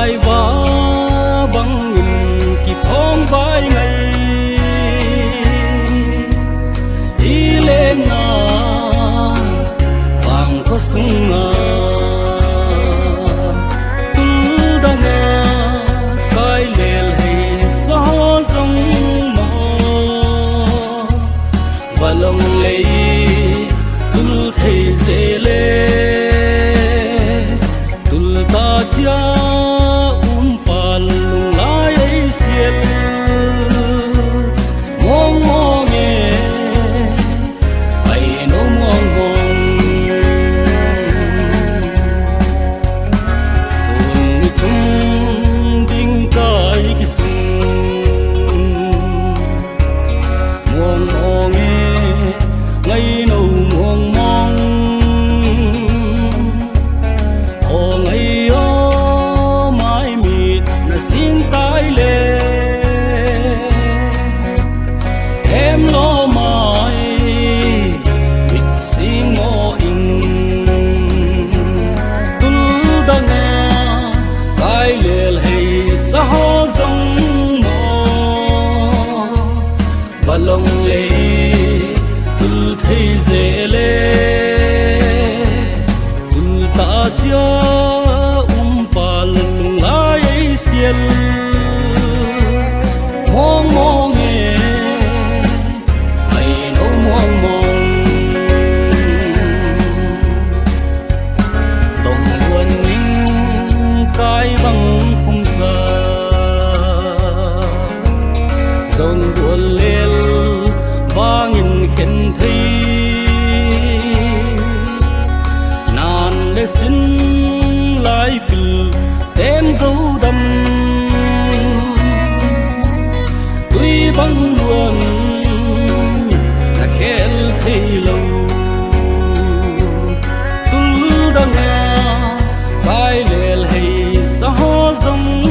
ai vã băng nghìn kịp phong vai ngày đi lên na vàng có sung na tu da na cái lệ hay gió rong mò và lòng lệ tu thấy dễ lệ tu ta chia xin tay lệ em lo mãi mít xin ngô in tu da nga cái lệ hay sa ho rong mò và lòng lệ tu thấy dễ lệ tu ta chia mong mong nghe ai nấu mong mong đồng buồn ninh cái băng không xa dòng buồn lên và nghìn khen thấy nàn để xin lại từ tên dấu đâm tuy băng luôn là khen thấy lâu tu da nga cái lệ hay gió rong